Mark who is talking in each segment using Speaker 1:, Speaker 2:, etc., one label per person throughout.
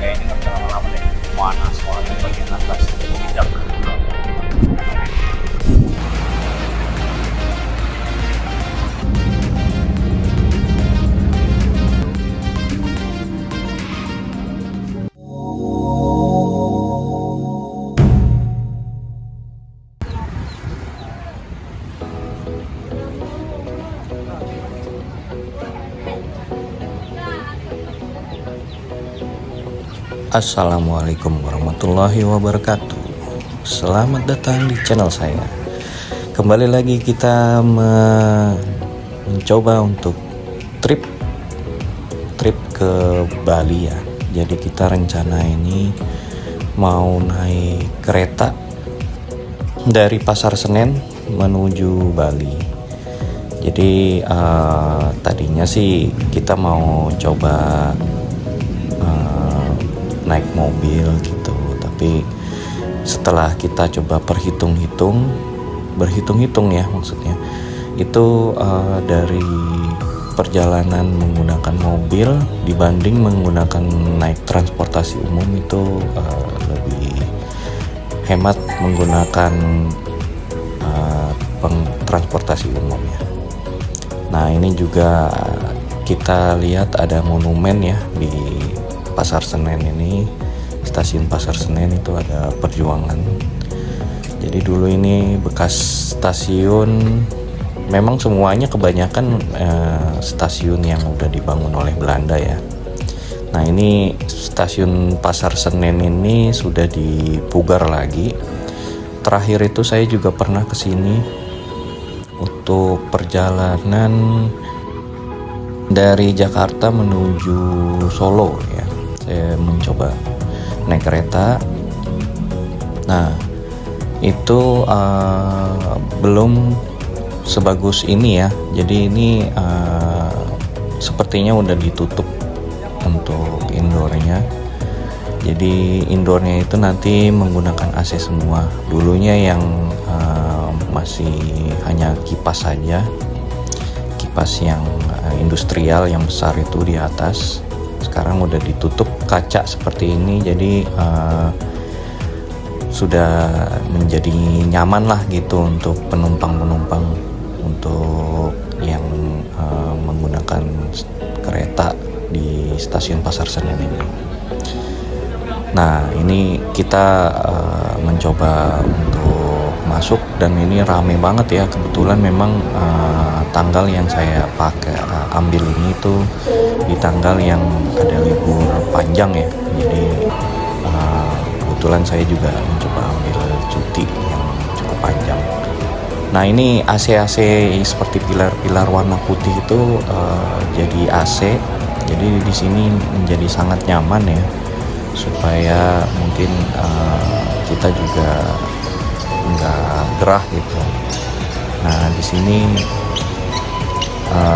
Speaker 1: Kayaknya nggak bisa lama-lama deh. Mana soalnya bagian atas tidak.
Speaker 2: Assalamualaikum warahmatullahi wabarakatuh. Selamat datang di channel saya. Kembali lagi kita mencoba untuk trip ke Bali ya. Jadi kita rencana ini mau naik kereta dari Pasar Senen menuju Bali. Jadi tadinya sih kita mau coba naik mobil gitu, tapi setelah kita coba berhitung-hitung ya, maksudnya itu dari perjalanan menggunakan mobil dibanding menggunakan naik transportasi umum itu lebih hemat menggunakan transportasi umum ya. Nah ini juga kita lihat ada monumen ya di Pasar Senen ini, stasiun Pasar Senen itu ada Perjuangan. Jadi dulu ini bekas stasiun, memang semuanya kebanyakan stasiun yang udah dibangun oleh Belanda ya. Nah ini stasiun Pasar Senen ini sudah dipugar lagi. Terakhir itu saya juga pernah kesini untuk perjalanan dari Jakarta menuju Solo ya. Saya mencoba naik kereta. Nah itu belum sebagus ini ya. Jadi ini sepertinya udah ditutup untuk indoornya. Jadi indoornya itu nanti menggunakan AC semua. Dulunya yang masih hanya kipas saja, kipas yang industrial yang besar itu di atas. Sekarang udah ditutup kaca seperti ini, jadi sudah menjadi nyaman lah gitu untuk penumpang untuk yang menggunakan kereta di stasiun Pasar Senen ini. Nah ini kita mencoba untuk masuk dan ini rame banget ya. Kebetulan memang tanggal yang saya ambil ini tuh di tanggal yang ada libur panjang ya. Jadi kebetulan saya juga mencoba ambil cuti yang cukup panjang. Nah ini AC seperti pilar-pilar warna putih itu jadi AC. Jadi di sini menjadi sangat nyaman ya, supaya mungkin kita juga nggak gerah gitu. Nah di sini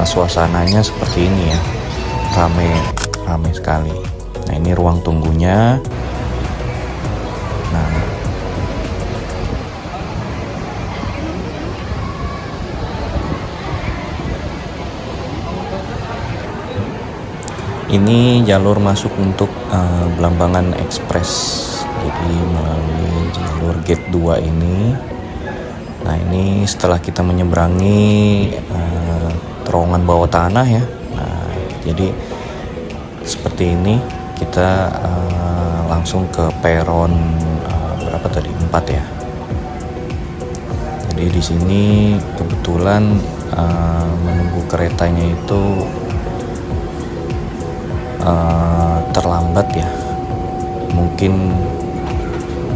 Speaker 2: suasananya seperti ini ya, rame sekali. Nah ini ruang tunggunya. Nah ini jalur masuk untuk Belambangan Express. Jadi melalui jalur gate 2 ini. Nah ini setelah kita menyeberangi terowongan bawah tanah ya. Nah jadi seperti ini kita langsung ke peron berapa tadi, 4 ya. Jadi di sini kebetulan menunggu keretanya itu terlambat ya, mungkin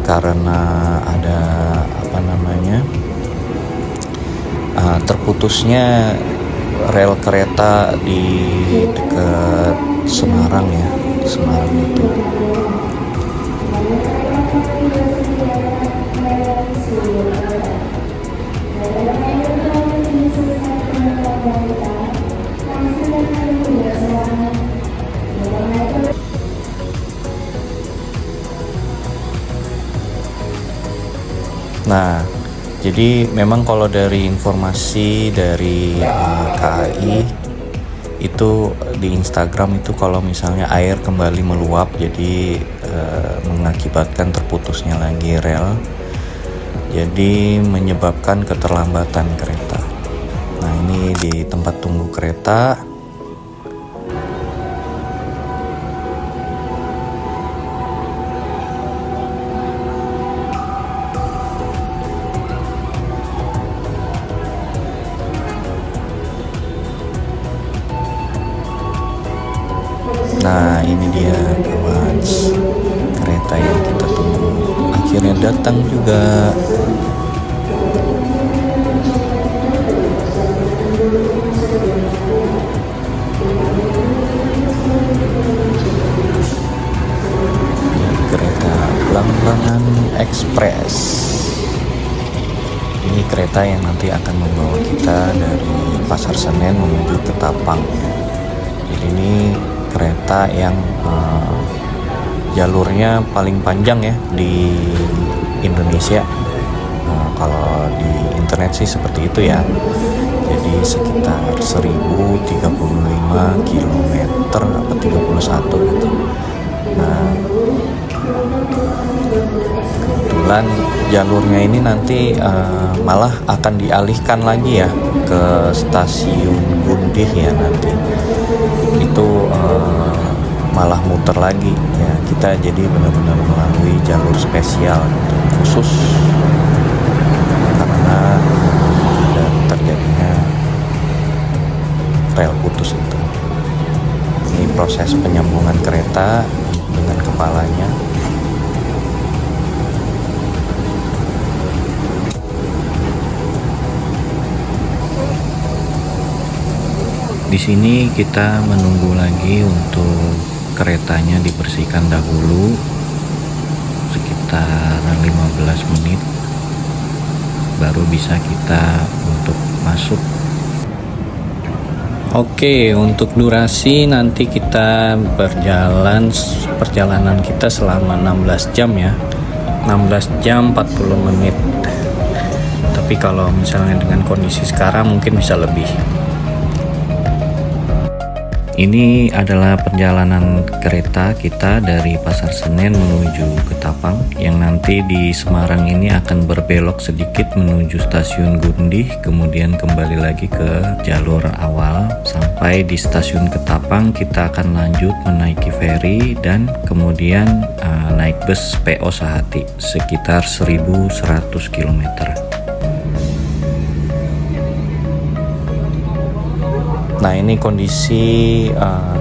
Speaker 2: karena ada terputusnya rel kereta di dekat Semarang ya, Semarang itu. Nah, jadi memang kalau dari informasi dari KAI itu di Instagram itu kalau misalnya air kembali meluap, jadi mengakibatkan terputusnya lagi rel, jadi menyebabkan keterlambatan kereta. Nah, ini di tempat tunggu kereta. Nah, ini dia kawan, kereta yang kita tunggu akhirnya datang juga. Ini kereta Blambangan Express. Ini kereta yang nanti akan membawa kita dari Pasar Senen menuju ke Tapang. Jadi ini kereta yang jalurnya paling panjang ya di Indonesia. Kalau di internet sih seperti itu ya. Jadi sekitar 1035 km atau 31 gitu. Nah, kebetulan jalurnya ini nanti malah akan dialihkan lagi ya ke stasiun Gundih ya nanti. Itu malah muter lagi ya, kita jadi benar-benar melalui jalur spesial gitu, khusus karena ada terjadinya rel putus itu. Ini proses penyambungan kereta dengan kepalanya. Di sini kita menunggu lagi untuk keretanya dibersihkan dahulu sekitar 15 menit, baru bisa kita untuk masuk. Oke, untuk durasi nanti kita perjalanan kita selama 16 jam ya, 16 jam 40 menit. Tapi kalau misalnya dengan kondisi sekarang mungkin bisa lebih. Ini adalah perjalanan kereta kita dari Pasar Senen menuju ke Tapang, yang nanti di Semarang ini akan berbelok sedikit menuju stasiun Gundih, kemudian kembali lagi ke jalur awal. Sampai di stasiun Ketapang kita akan lanjut menaiki feri dan kemudian naik bus PO Sahati sekitar 1100 km. Nah, ini kondisi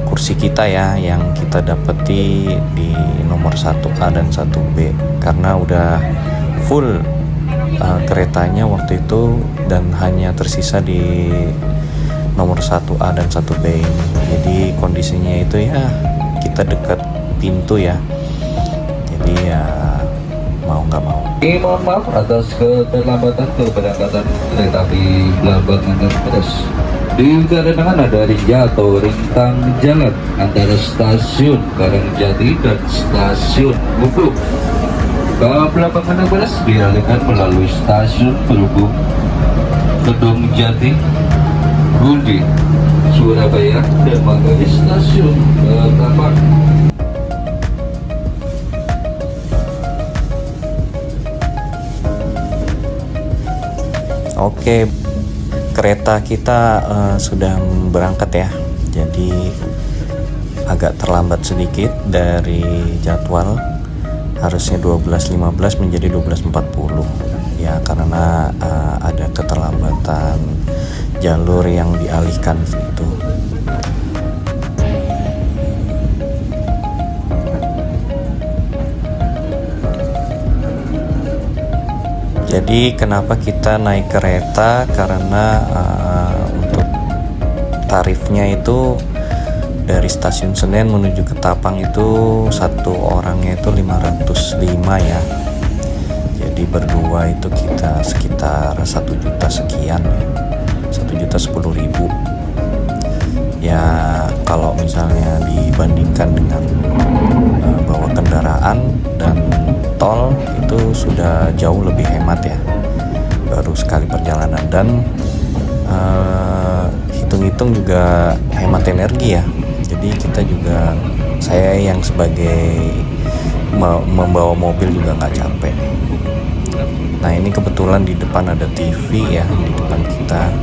Speaker 2: kursi kita ya, yang kita dapati di nomor 1A dan 1B, karena udah full keretanya waktu itu dan hanya tersisa di nomor 1A dan 1B ini. Jadi kondisinya itu ya kita dekat pintu ya, jadi ya mau nggak mau.
Speaker 3: Mohon maaf atas keterlambatan keberangkatan kereta api Blambangan Express. Dikarenakan ada rinja atau rintang jalan antara stasiun Karangjati dan stasiun Gubuk, Blambangan Express dialihkan melalui stasiun penghubung Kedung Jati, Gundih, Surabaya, dan mengarah stasiun Tapang.
Speaker 2: Oke, kereta kita sudah berangkat ya, jadi agak terlambat sedikit dari jadwal, harusnya 12.15 menjadi 12.40 ya, karena ada keterlambatan jalur yang dialihkan itu. Jadi kenapa kita naik kereta, karena untuk tarifnya itu dari stasiun Senen menuju ke Tapang itu satu orangnya itu 505 ya. Jadi berdua itu kita sekitar 1 juta sekian ya, 1.010.000 ya. Kalau misalnya dibandingkan dengan bawa kendaraan dan tol itu sudah jauh lebih hemat ya, baru sekali perjalanan. Dan hitung-hitung juga hemat energi ya. Jadi kita juga, saya yang sebagai membawa mobil juga nggak capek. Nah ini kebetulan di depan ada TV ya di depan kita,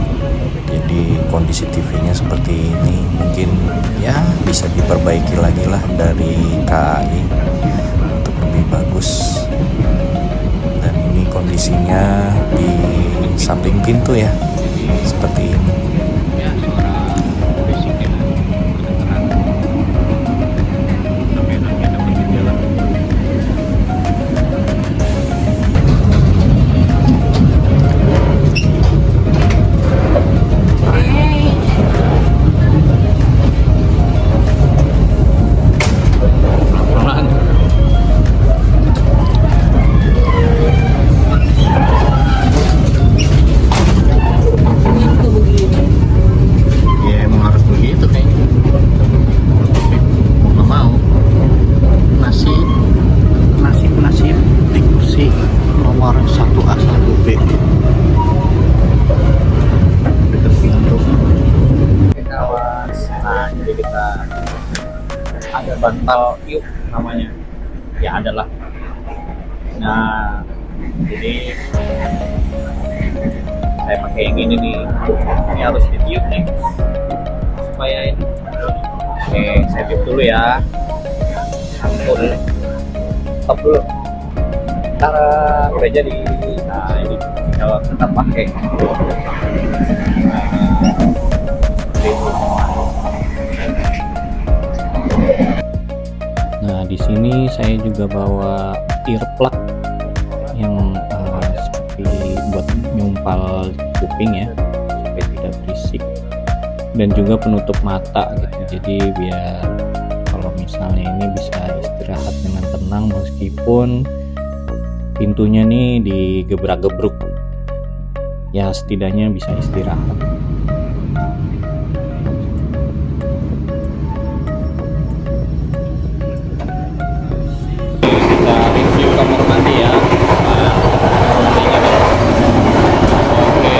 Speaker 2: jadi kondisi TV-nya seperti ini. Mungkin ya bisa diperbaiki lagi lah dari KAI untuk lebih bagus. Dan ini kondisinya di samping pintu ya, seperti ini.
Speaker 1: Ya, suara berisik ya, kedengeran. Sampai enaknya dapat di jalan. Pelan-pelan. Ya emang harus begitu kayaknya. Mau nggak mau. Nasib di kursi nomor 1A 1B. Dekat pintu. Oke kawan, nah jadi kita ada bantal yuk namanya. Ya adalah. Nah, jadi saya pakai yang ini nih. Ini harus ditiup nih supaya ini. Oke, saya tiup dulu ya. Ampun. Stop dulu. Tara, udah jadi. Nah, ini kalau kita pakai.
Speaker 2: Nah di sini saya juga bawa earplug yang seperti buat nyumpal kuping ya, supaya tidak berisik, dan juga penutup mata gitu. Jadi biar kalau misalnya ini bisa istirahat dengan tenang meskipun pintunya nih digebrak-gebruk, ya setidaknya bisa istirahat. Kita review kamar mandi ya. Nah, mandinya dulu. Oke.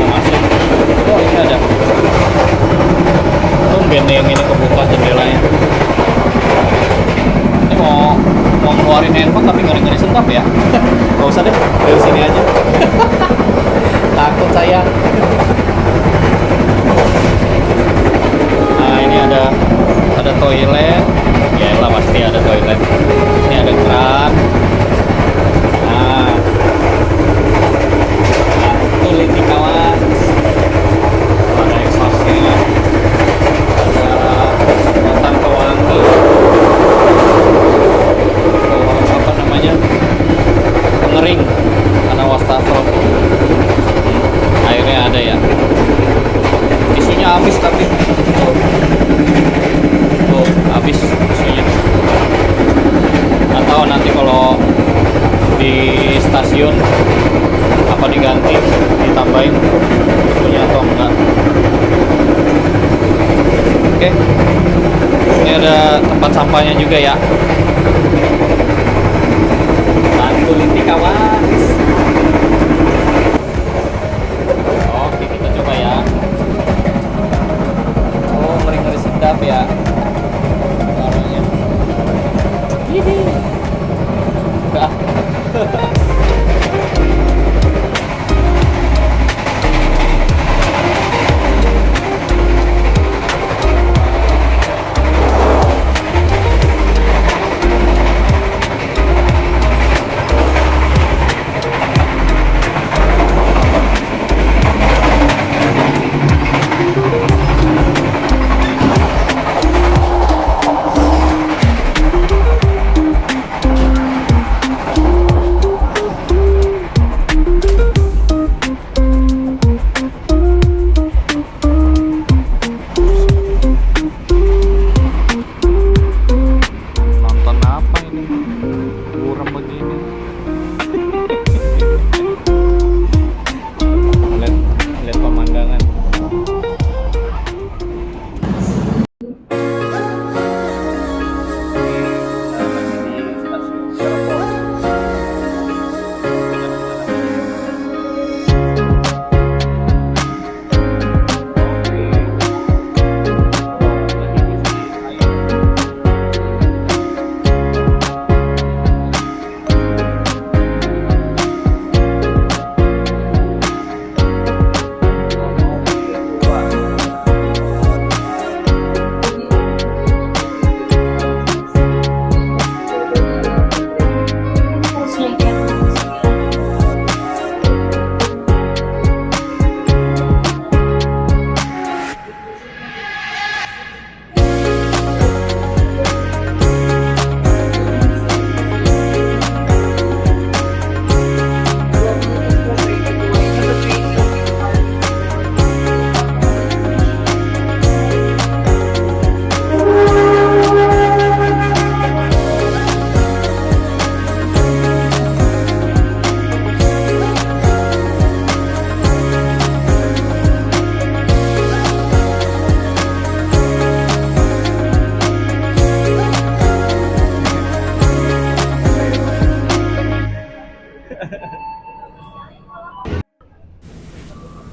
Speaker 2: Masuk. Oh ini ada. Tumben nih yang ini kebuka jendelanya. Ini mau ngeluarin handphone tapi ngeri-ngeri sedap ya. Gak usah deh, dari sini aja. Takut saya. Nah ini ada toilet, ya lah pasti ada toilet. Ini ada keran. Nah, utility kawan. Ada exhaustnya, ada rotan pewangi. Apa namanya? Pengering, ada wastafel. Airnya ada ya. Isinya habis tapi. Tuh, habis isinya. Nggak tahu nanti kalau di stasiun apa diganti, ditambahin susunya atau enggak. Oke. Ini ada tempat sampahnya juga ya. Bantu linti kawan. Oke, kita coba ya. Oh, ngeri-ngeri sedap ya. Warnanya. Ini. Enggak.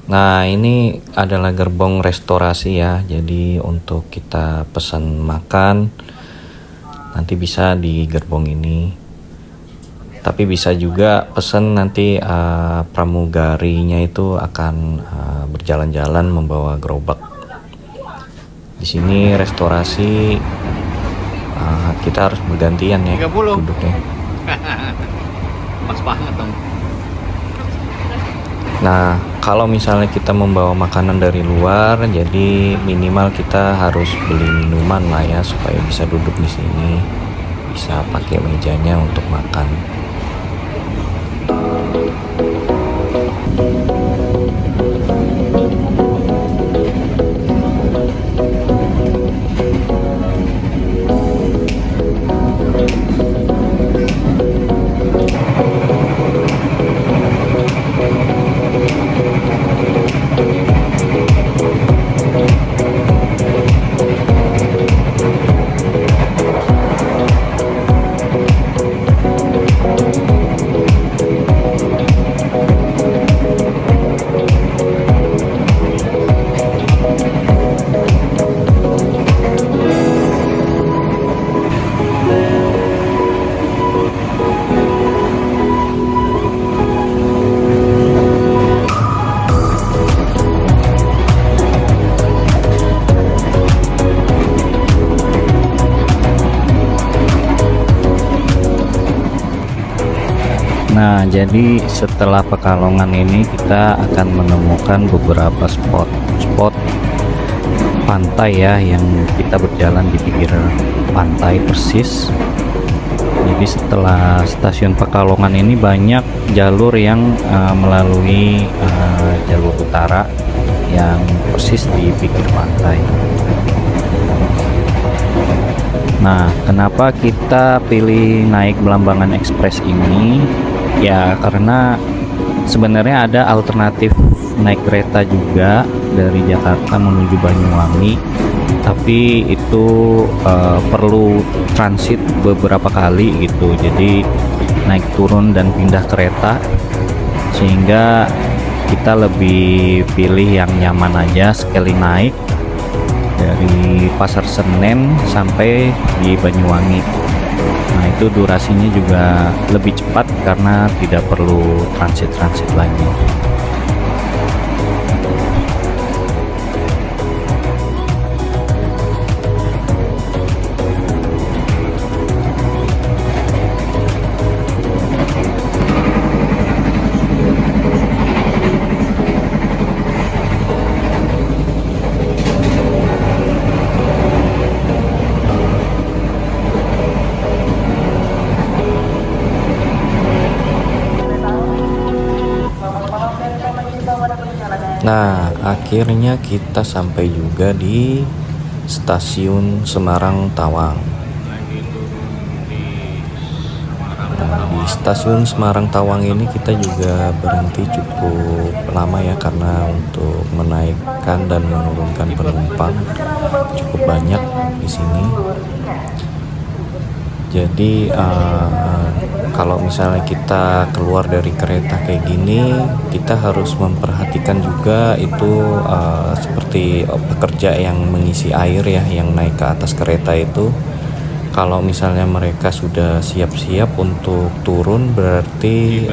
Speaker 2: Nah, ini adalah gerbong restorasi ya. Jadi untuk kita pesan makan nanti bisa di gerbong ini. Tapi bisa juga pesan nanti pramugarinya itu akan berjalan-jalan membawa gerobak. Di sini restorasi kita harus bergantian ya
Speaker 1: 30.
Speaker 2: duduknya.
Speaker 1: Pas banget dong.
Speaker 2: Nah, kalau misalnya kita membawa makanan dari luar, jadi minimal kita harus beli minuman lah ya supaya bisa duduk di sini, bisa pakai mejanya untuk makan. Nah, jadi setelah Pekalongan ini kita akan menemukan beberapa spot pantai ya, yang kita berjalan di pinggir pantai persis. Jadi setelah stasiun Pekalongan ini banyak jalur yang melalui jalur utara yang persis di pinggir pantai. Nah, kenapa kita pilih naik Belambangan Express ini? Ya karena sebenarnya ada alternatif naik kereta juga dari Jakarta menuju Banyuwangi, tapi itu perlu transit beberapa kali gitu, jadi naik turun dan pindah kereta, sehingga kita lebih pilih yang nyaman aja, sekali naik dari Pasar Senen sampai di Banyuwangi. Nah, itu durasinya juga lebih cepat karena tidak perlu transit lagi. Nah, akhirnya kita sampai juga di stasiun Semarang Tawang. Nah, di stasiun Semarang Tawang ini kita juga berhenti cukup lama ya, karena untuk menaikkan dan menurunkan penumpang cukup banyak di sini. Jadi kalau misalnya kita keluar dari kereta kayak gini, kita harus memperhatikan juga itu seperti pekerja yang mengisi air ya, yang naik ke atas kereta itu. Kalau misalnya mereka sudah siap-siap untuk turun, berarti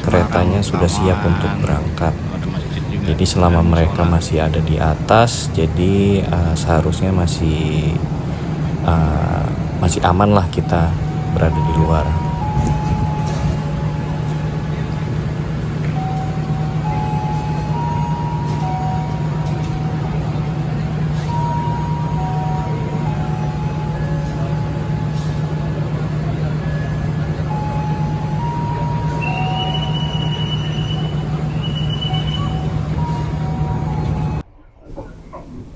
Speaker 2: keretanya sudah siap untuk berangkat. Jadi selama mereka masih ada di atas, jadi seharusnya masih aman lah kita berada di luar.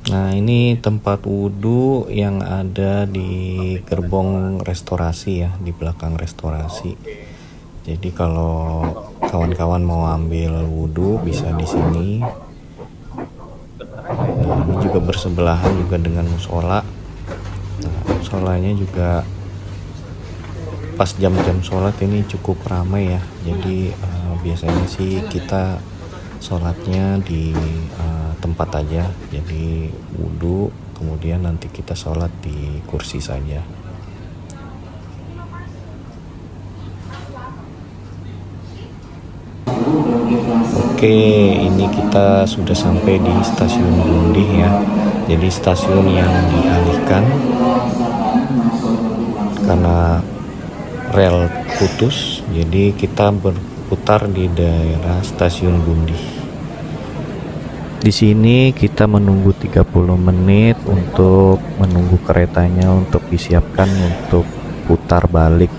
Speaker 2: Nah, ini tempat wudhu yang ada di gerbong restorasi ya, di belakang restorasi. Jadi kalau kawan-kawan mau ambil wudhu bisa di sini. Nah, ini juga bersebelahan juga dengan musola. Nah, musolanya juga pas jam-jam sholat ini cukup ramai ya. Jadi biasanya sih kita sholatnya di tempat aja, jadi wudhu kemudian nanti kita sholat di kursi saja. Oke, ini kita sudah sampai di stasiun Glundih ya. Jadi stasiun yang dialihkan karena rel putus, jadi kita berputar di daerah stasiun Glundih. Di sini kita menunggu 30 menit untuk menunggu keretanya untuk disiapkan untuk putar balik.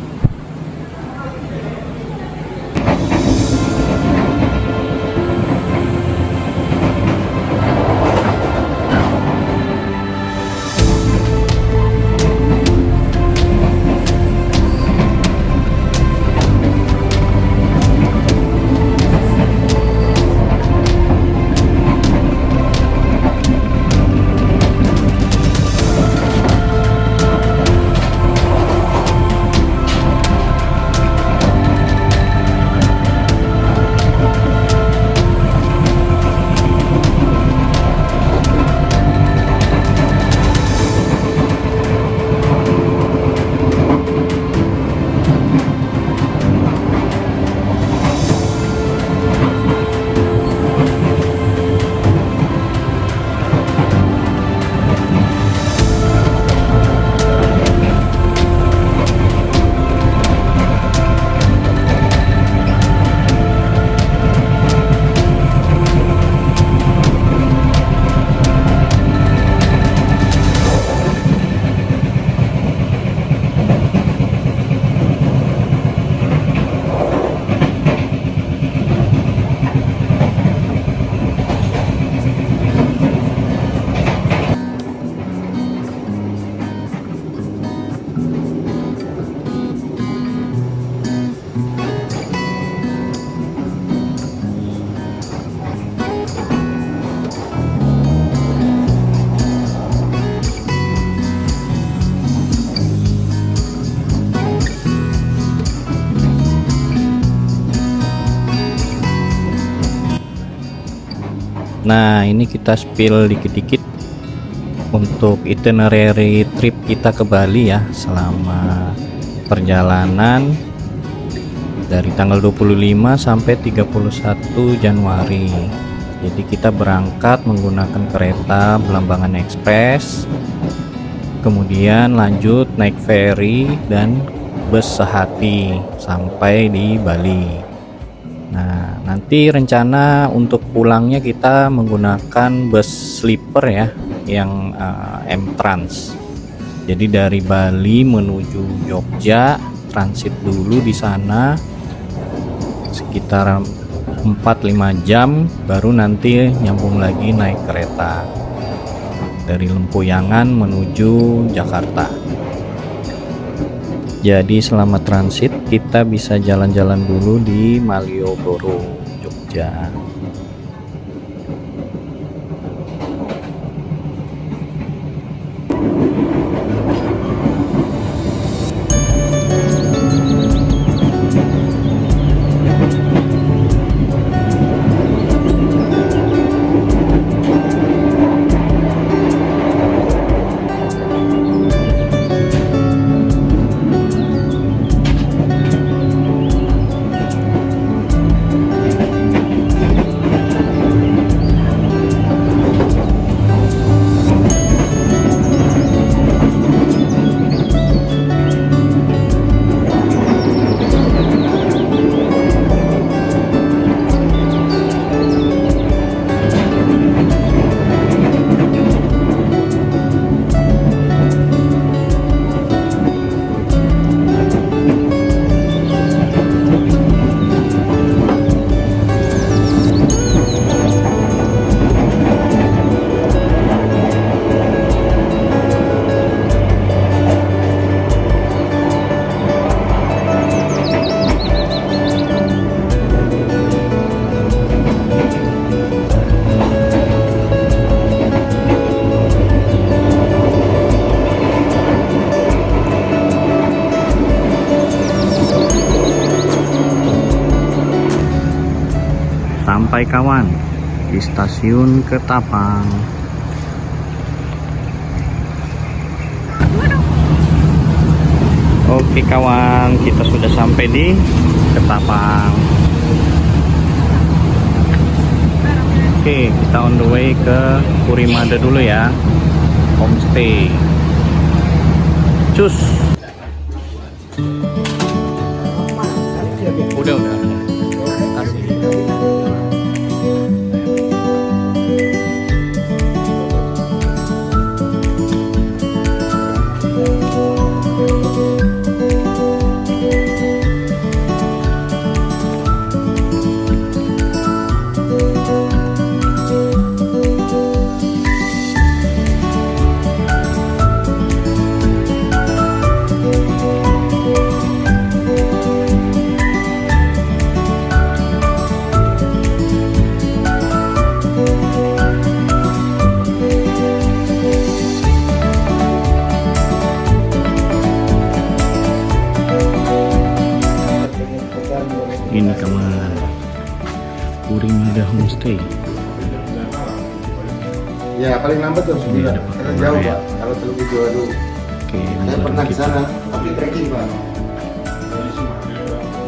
Speaker 2: Nah, ini kita spill dikit-dikit untuk itinerary trip kita ke Bali ya, selama perjalanan dari tanggal 25 sampai 31 Januari. Jadi kita berangkat menggunakan kereta Belambangan Express, kemudian lanjut naik ferry dan bus sehati sampai di Bali. Nah, nanti rencana untuk pulangnya kita menggunakan bus sleeper ya, yang M-Trans. Jadi dari Bali menuju Jogja, transit dulu di sana sekitar 4-5 jam, baru nanti nyambung lagi naik kereta dari Lempuyangan menuju Jakarta. Jadi selama transit kita bisa jalan-jalan dulu di Malioboro, Jogja. sampai kawan di stasiun Ketapang. Oke kawan, kita sudah sampai di Ketapang. Oke, kita on the way ke Purimada dulu ya, homestay. Cus. Udah. Kasih. Ini kamar Purimada Homestay.
Speaker 4: Ya paling lambat jam 9
Speaker 2: ada
Speaker 4: karena
Speaker 2: Pak.
Speaker 4: jauh
Speaker 2: Ya.
Speaker 4: Pak. Kalau Teluk Ijo
Speaker 2: Oke,
Speaker 4: saya pernah di sana tapi trekking Pak.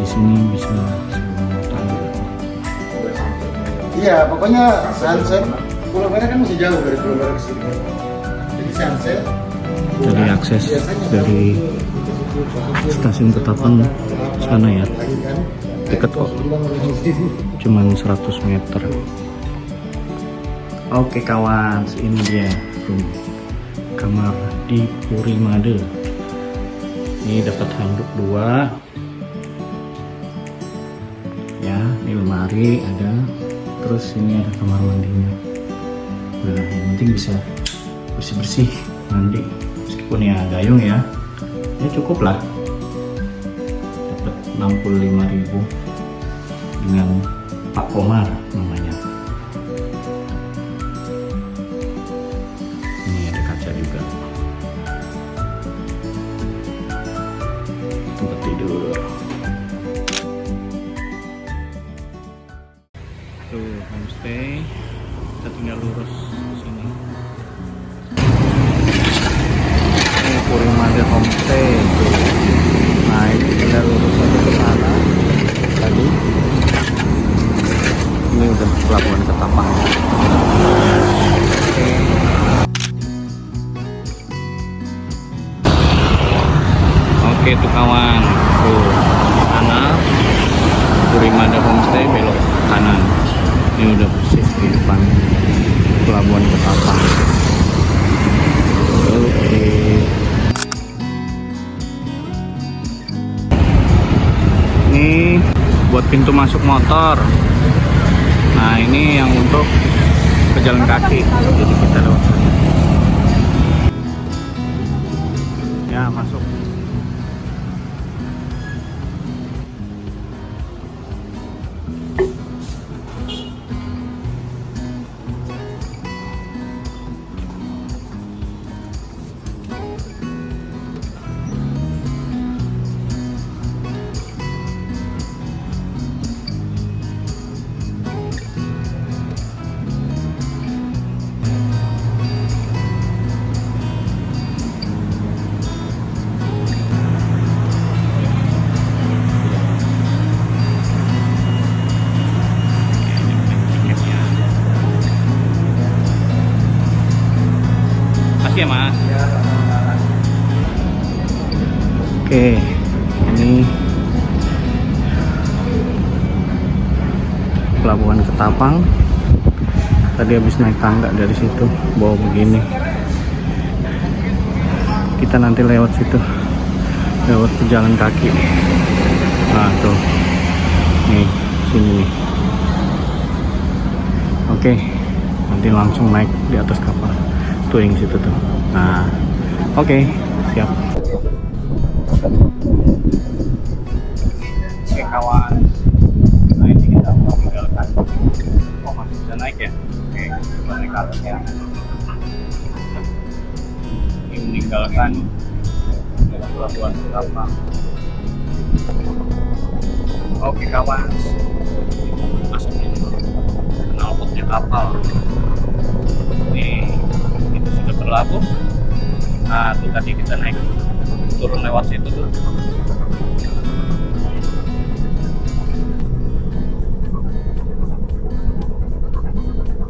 Speaker 2: di sini bisa tangga.
Speaker 4: Iya pokoknya sunset Pulau Merah kan masih jauh dari Pulau Merah ke sini. Jadi sunset
Speaker 2: Dari akses
Speaker 4: biasanya
Speaker 2: dari stasiun Ketapang sana ya,
Speaker 4: lagi kan
Speaker 2: deket kok, cuman 100 meter. Oke kawan, ini dia kamar di Purimada. Ini dapat handuk 2 ya, ini lemari ada, terus ini ada kamar mandinya. Nah yang penting bisa bersih-bersih mandi, meskipun ya gayung ya, ini cukup lah. Dapat 65.000 dengan Pak Komar namanya. Ini ada kaca juga, tempat tidur. Tuh homestay, kita tinggal lurus sini. Ini Purimada Homestay tuh. Nah ini tinggal lurus aja ke sana tadi. Ini udah pelabuhan Ketapang. Oke. Oke tuh kawan, tuh sana Purimada Homestay, belok kanan. Ini udah persis di depan pelabuhan Ketapang. Oke. Ini buat pintu masuk motor. Nah ini yang untuk pejalan kaki, jadi kita lewat sini. Ya masuk. Ya mas. Oke, ini pelabuhan Ketapang. Tadi habis naik tangga dari situ, bawa begini. Kita nanti lewat situ, lewat pejalan kaki. Nah tuh, nih sini nih. Oke, nanti langsung naik di atas kapal. Tuh yang situ tuh. Nah, oke, siap. Oke kawan, nah ini kita mau meninggalkan. Oh masih bisa naik ya? Oke, kita naik ke atas ya. Ini meninggalkan pelabuhan Ketapang. Oke kawan, masuk ini.
Speaker 1: knalpotnya kapal. Nih, itu sudah berlabuh. Nah, tuh tadi kita naik turun lewat situ tuh.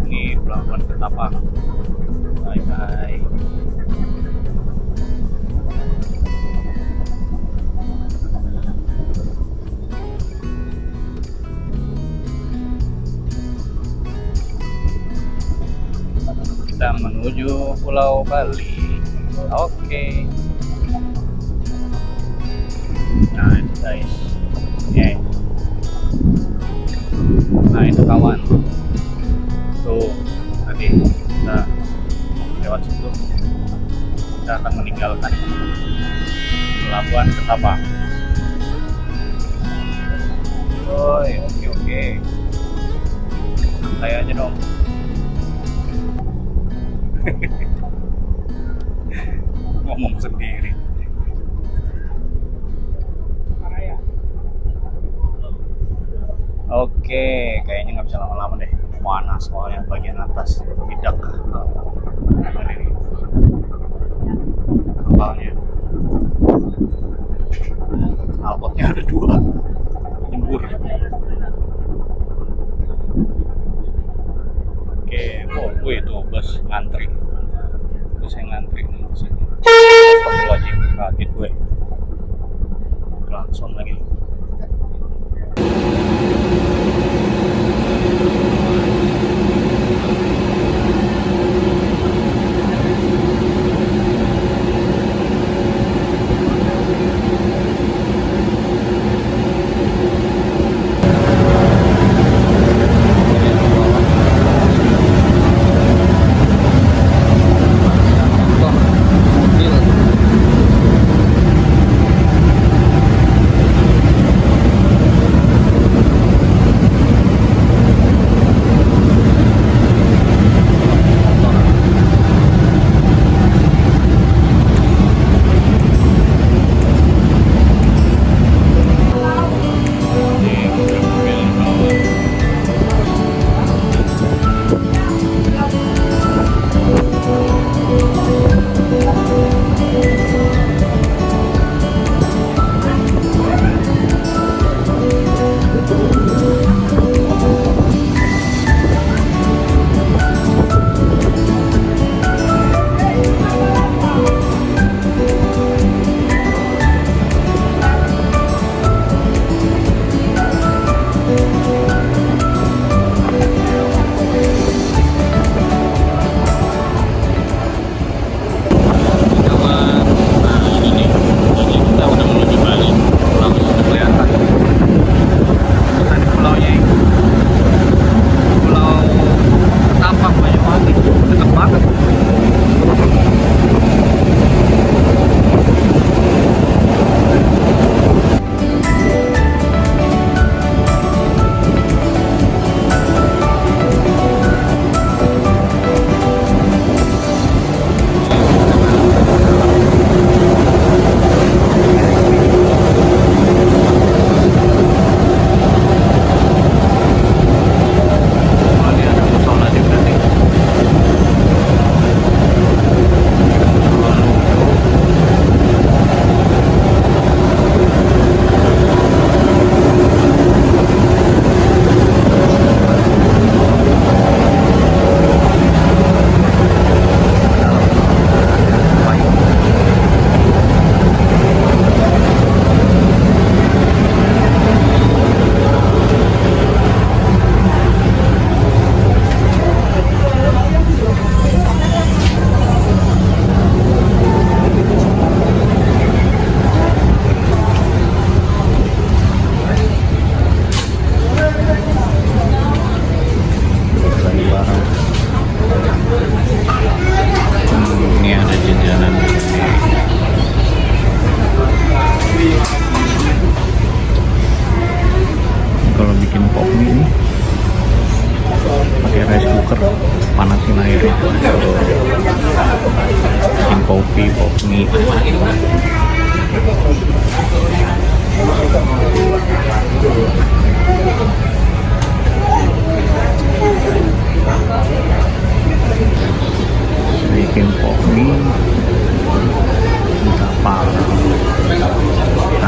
Speaker 1: Ini pelabuhan Ketapang. Bye bye. Kita menuju Pulau Bali. Oke. Nah itu guys. Nah itu kawan. Tuh tadi kita lewat situ. Kita akan meninggalkan pelabuhan Ketapang. Oke. Santai aja dong. Ngomong sendiri. Oke, kayaknya nggak bisa lama-lama deh. Panas soalnya bagian atas tidak ini kapalnya. Knalpotnya ada 2 nyembur. Oke, gue itu bus ngantri. Bus yang ngantri nih di sini. Wajib kaget gue. Langsung lagi.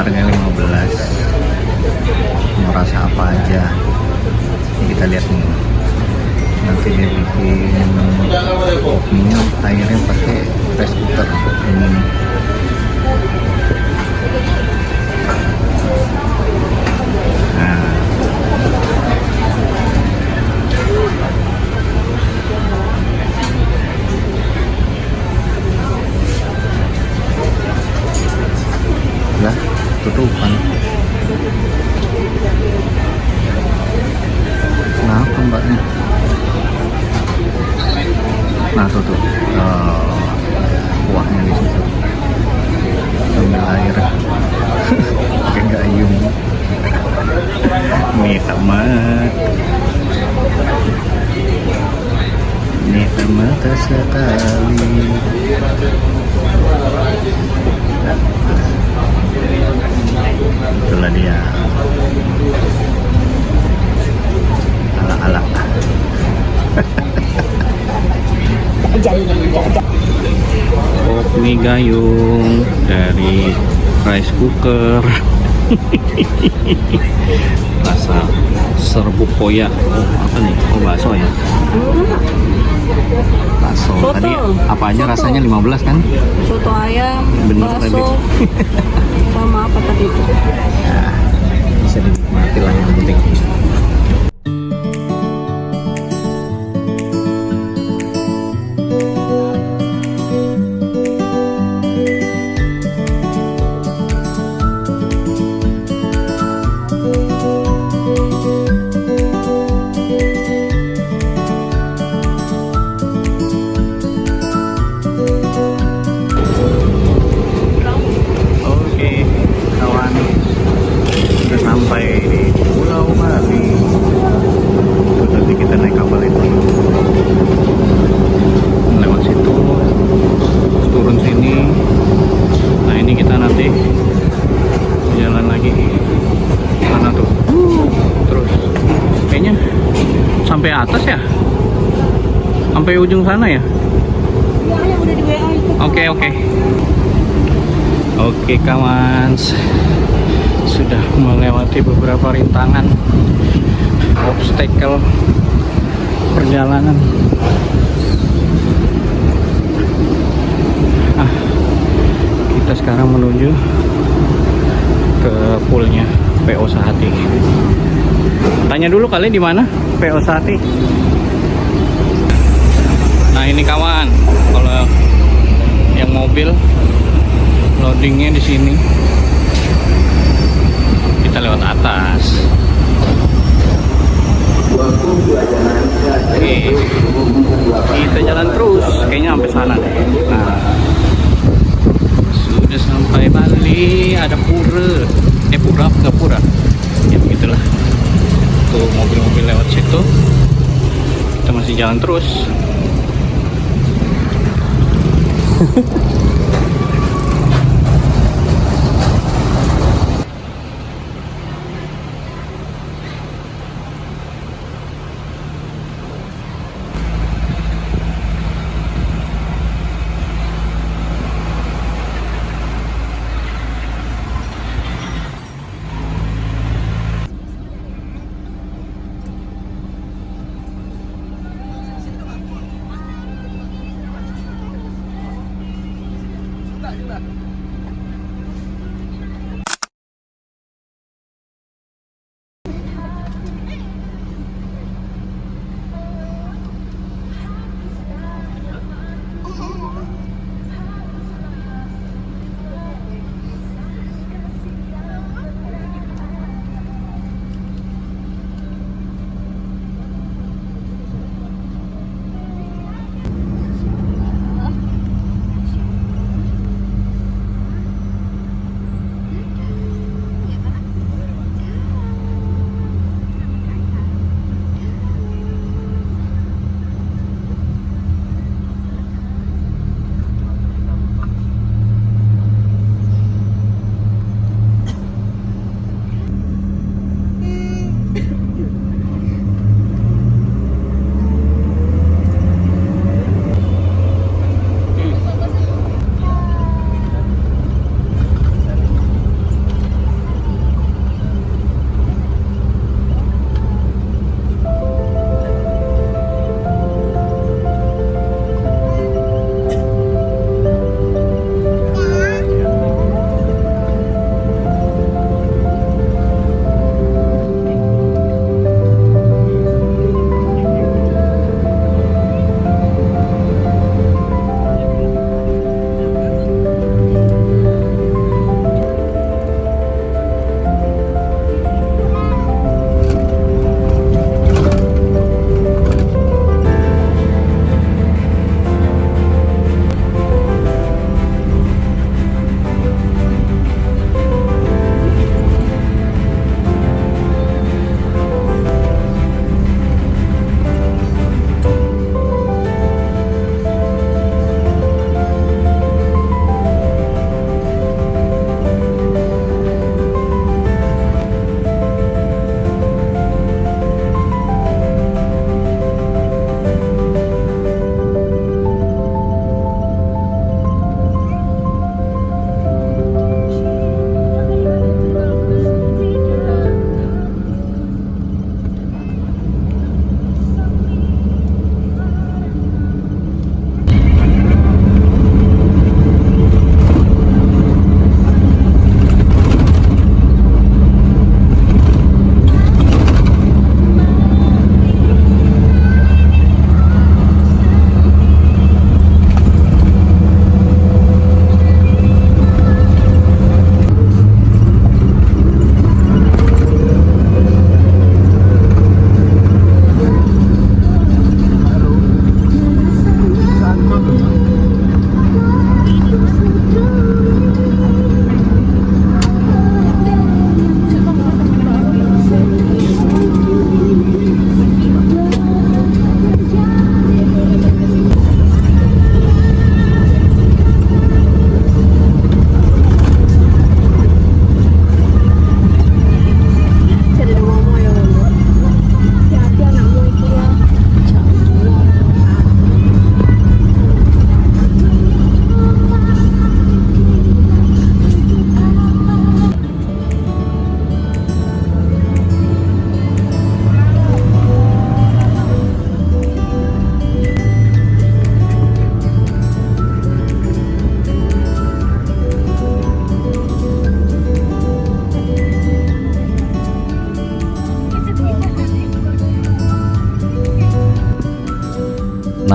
Speaker 2: harga 15. Mau rasa apa aja kita lihat nih. Nanti dia bikin kopinya airnya pakai rice cooker ini nih. Nah, lah tutupan. Kenapa mbaknya? Nah tutup. Oh, kuahnya di situ. Ambil air. Pakai gayung. Nih tamat. Nih tamat sekali. Itulah dia. Ala-ala. Kopi gayung dari rice cooker. Rasa serbuk koya. Oh, apa nih? Oh, bakso ya. Bakso.
Speaker 5: Soto.
Speaker 2: Tadi apa aja
Speaker 5: Soto.
Speaker 2: rasanya 15 kan?
Speaker 5: Soto ayam,
Speaker 2: Bener
Speaker 5: bakso,
Speaker 2: tadi.
Speaker 5: sama apa tadi itu?
Speaker 2: Ya, bisa dinikmati lah yang penting. Oke, kawan, sudah sampai di Pulau Bali. Nanti kita naik kapal itu lewat situ, turun sini. Nah ini kita nanti jalan lagi mana tuh? Terus kayaknya sampai atas ya, sampai ujung sana ya.
Speaker 5: Ya, yang udah di WA itu.
Speaker 2: Oke. Oke kawan, sudah melewati beberapa rintangan, obstacle perjalanan. Kita sekarang menuju ke poolnya PO Sahati. Tanya dulu kali di mana PO Sahati. Nah ini kawan, kalau yang mobil loadingnya di sini, kita lewat atas. Oke, kita jalan terus, kayaknya sampai sana deh. Nah, sudah sampai Bali, ada pura. Pura apa nggak pura? Ya begitulah. Tuh mobil-mobil lewat situ. Kita masih jalan terus.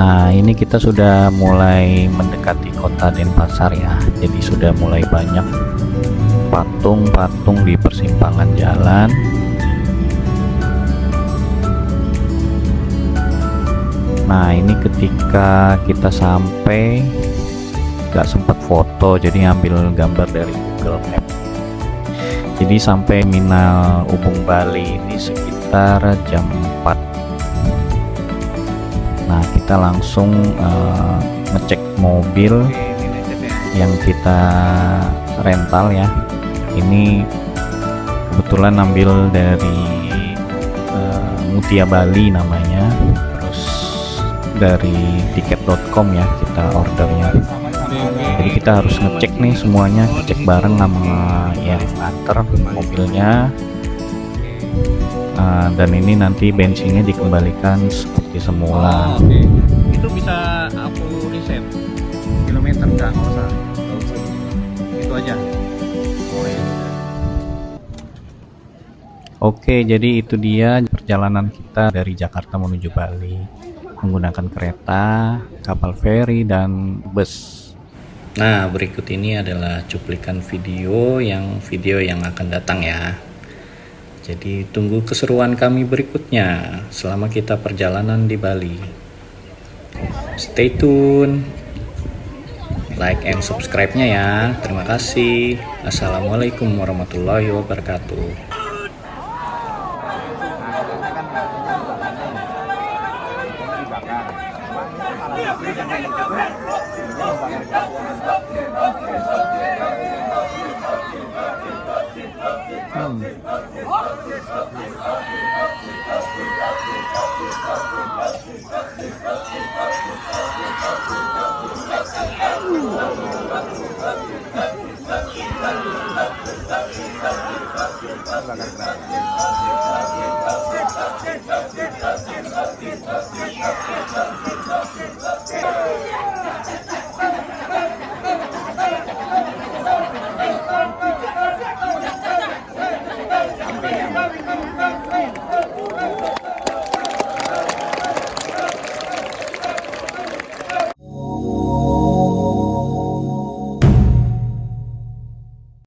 Speaker 2: Nah, ini kita sudah mulai mendekati kota Denpasar ya. Jadi sudah mulai banyak patung-patung di persimpangan jalan. Nah, ini ketika kita sampai gak sempat foto, jadi ngambil gambar dari Google Map. Jadi sampai Minal Ubung Bali ini sekitar jam 4. Nah, kita langsung ngecek mobil yang kita rental ya. Ini kebetulan ambil dari Mutia Bali namanya, terus dari tiket.com ya kita ordernya. Jadi kita harus ngecek nih semuanya, ngecek bareng sama yang antar mobilnya. Dan ini nanti bensinnya dikembalikan seperti semula.
Speaker 1: Itu bisa aku riset kilometer nggak usah. Itu aja.
Speaker 2: Oke, jadi itu dia perjalanan kita dari Jakarta menuju Bali menggunakan kereta, kapal feri, dan bus. Nah, berikut ini adalah cuplikan video yang akan datang ya. Jadi tunggu keseruan kami berikutnya selama kita perjalanan di Bali. Stay tune, like and subscribe-nya ya. Terima kasih. Assalamualaikum warahmatullahi wabarakatuh.
Speaker 1: Bakar